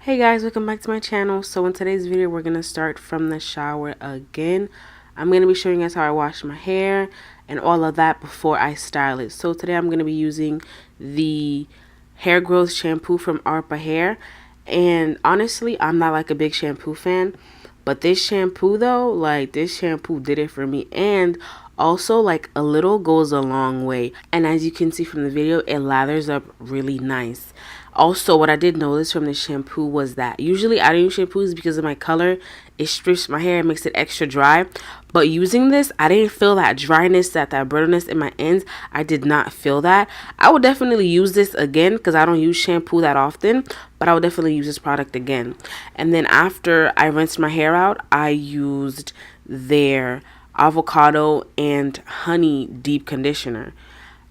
Hey guys, welcome back to my channel. So in today's video, we're going to start from the shower again. I'm going to be showing you guys how I wash my hair and all of that before I style it. So today I'm going to be using the hair growth shampoo from Arhpa hair. And honestly, I'm not like a big shampoo fan, but this shampoo though, like this shampoo did it for me. And also like a little goes a long way. And as you can see from the video, it lathers up really nice. Also, what I did notice from the shampoo was that usually I don't use shampoos because of my color. It strips my hair and makes it extra dry. But using this, I didn't feel that dryness, that brittleness in my ends. I did not feel that. I would definitely use this again because I don't use shampoo that often. But I would definitely use this product again. And then after I rinsed my hair out, I used their avocado and honey deep conditioner.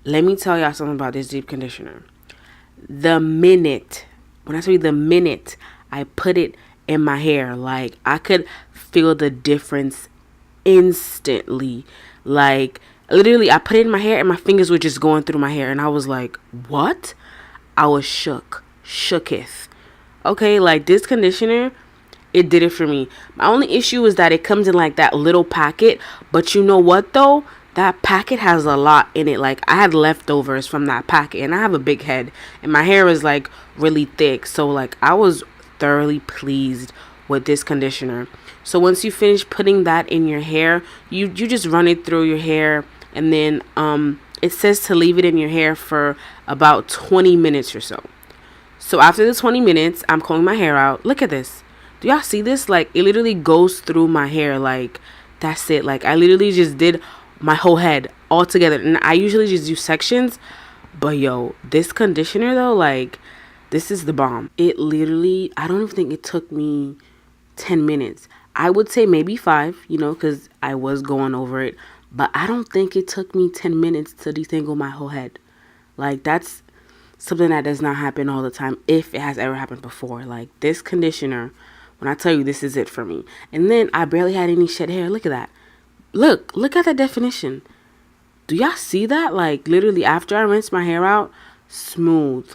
Let me tell y'all something about this deep conditioner. When I tell you the minute I put it in my hair, like I could feel the difference instantly. Like literally I put it in my hair and my fingers were just going through my hair and I was like, what? I was shooketh. Okay, like this conditioner, it did it for me. My only issue is that it comes in like that little packet, but you know what though? That packet has a lot in it. Like I had leftovers from that packet and I have a big head and my hair is like really thick. So like I was thoroughly pleased with this conditioner. So once you finish putting that in your hair, you just run it through your hair and then it says to leave it in your hair for about 20 minutes or so. So after the 20 minutes, I'm combing my hair out. Look at this. Do y'all see this? Like it literally goes through my hair. Like that's it. Like I literally just did my whole head all together. And I usually just do sections. But yo, this conditioner though, like this is the bomb. It literally, I don't even think it took me 10 minutes. I would say maybe 5, because I was going over it. But I don't think it took me 10 minutes to detangle my whole head. Like that's something that does not happen all the time, if it has ever happened before. Like this conditioner, when I tell you this is it for me. And then I barely had any shed hair. Look at that. Look at that definition. Do y'all see that? Like literally after I rinsed my hair out, smooth,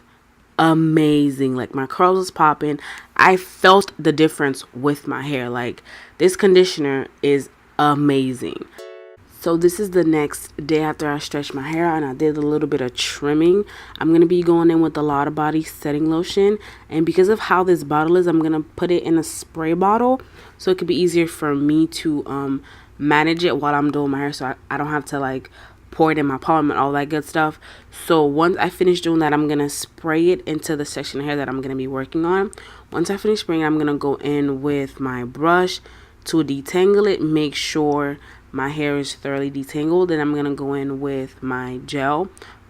amazing. Like my curls was popping. I felt the difference with my hair. Like this conditioner is amazing. So this is the next day after I stretched my hair out and I did a little bit of trimming. I'm going to be going in with the Lotta body setting lotion. And because of how this bottle is, I'm going to put it in a spray bottle. So it could be easier for me to manage it while I'm doing my hair. So I don't have to like pour it in my palm and all that good stuff. So once I finish doing that, I'm going to spray it into the section of hair that I'm going to be working on. Once I finish spraying, I'm going to go in with my brush to detangle it. Make sure my hair is thoroughly detangled. And I'm going to go in with my gel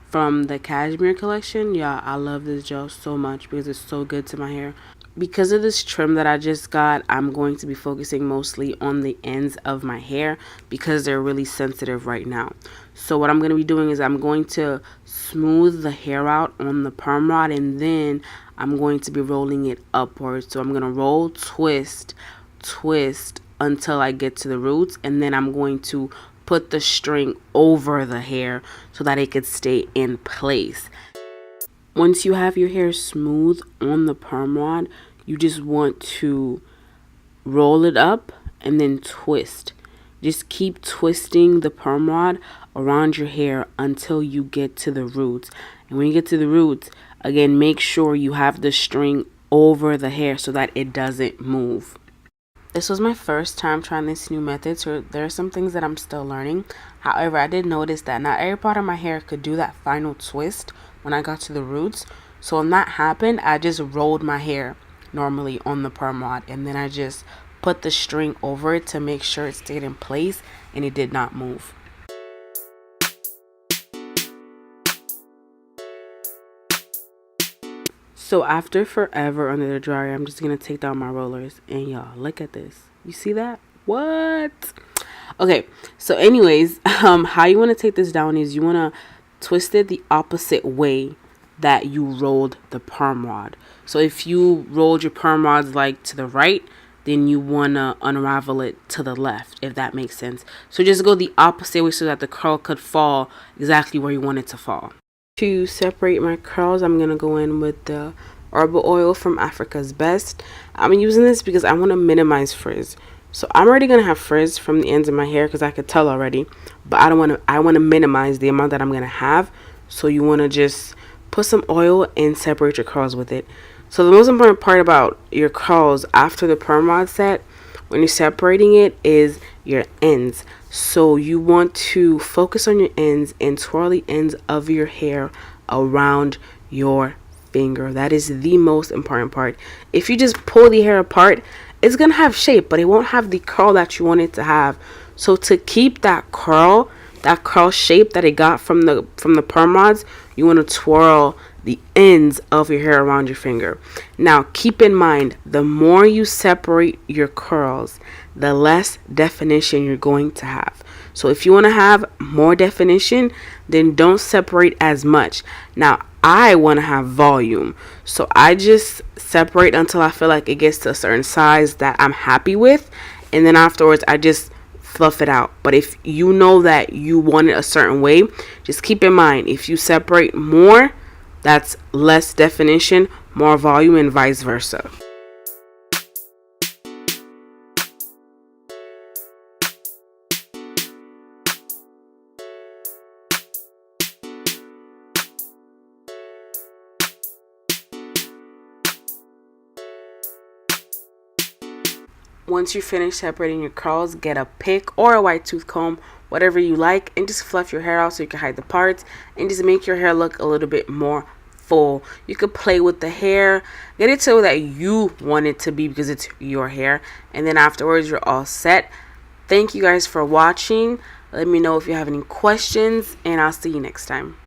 from the Cashmere collection. Yeah, I love this gel so much because it's so good to my hair. Because of this trim that I just got, I'm going to be focusing mostly on the ends of my hair because they're really sensitive right now. So what I'm going to be doing is I'm going to smooth the hair out on the perm rod and then I'm going to be rolling it upwards. So I'm going to roll, twist until I get to the roots, and then I'm going to put the string over the hair so that it could stay in place. Once you have your hair smooth on the perm rod, you just want to roll it up and then twist. Just keep twisting the perm rod around your hair until you get to the roots. And when you get to the roots, again, make sure you have the string over the hair so that it doesn't move. This was my first time trying this new method, so there are some things that I'm still learning. However, I did notice that not every part of my hair could do that final twist when I got to the roots. So when that happened, I just rolled my hair normally on the perm rod and then I just put the string over it to make sure it stayed in place and it did not move. So after forever under the dryer, I'm just going to take down my rollers. And y'all, look at this. You see that? What? Okay, so anyways, how you want to take this down is you want to twist it the opposite way that you rolled the perm rod. So if you rolled your perm rods like to the right, then you want to unravel it to the left, if that makes sense. So just go the opposite way so that the curl could fall exactly where you want it to fall. To separate my curls, I'm going to go in with the Arhpa oil from Africa's Best. I'm using this because I want to minimize frizz. So I'm already going to have frizz from the ends of my hair because I could tell already. But I want to minimize the amount that I'm going to have. So you want to just put some oil and separate your curls with it. So the most important part about your curls after the perm rod set, when you're separating it, is your ends. So you want to focus on your ends and twirl the ends of your hair around your finger. That is the most important part. If you just pull the hair apart, it's gonna have shape, but it won't have the curl that you want it to have. So to keep that curl shape that it got from the perm rods, you want to twirl the ends of your hair around your finger. Now keep in mind, the more you separate your curls, the less definition you're going to have. So if you want to have more definition, then don't separate as much. Now I want to have volume, so I just separate until I feel like it gets to a certain size that I'm happy with, and then afterwards I just fluff it out. But if you know that you want it a certain way, just keep in mind, if you separate more, that's less definition, more volume, and vice versa. Once you finish separating your curls, get a pick or a white tooth comb, whatever you like, and just fluff your hair out so you can hide the parts and just make your hair look a little bit more full. You could play with the hair, get it so that you want it to be because it's your hair, and then afterwards you're all set. Thank you guys for watching. Let me know if you have any questions, and I'll see you next time.